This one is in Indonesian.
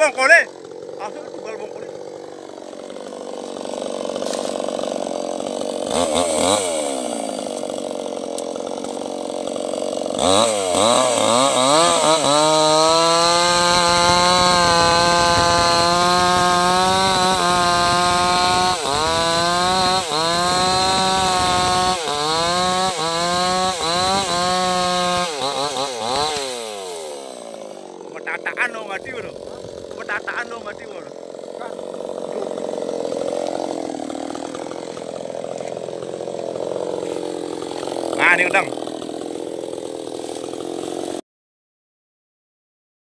bongkole. Langsung tunggal bongkole. Pemetataan dong nggak sih, bro? Pemetataan dong nggak sih, bro? Nah, ini udang.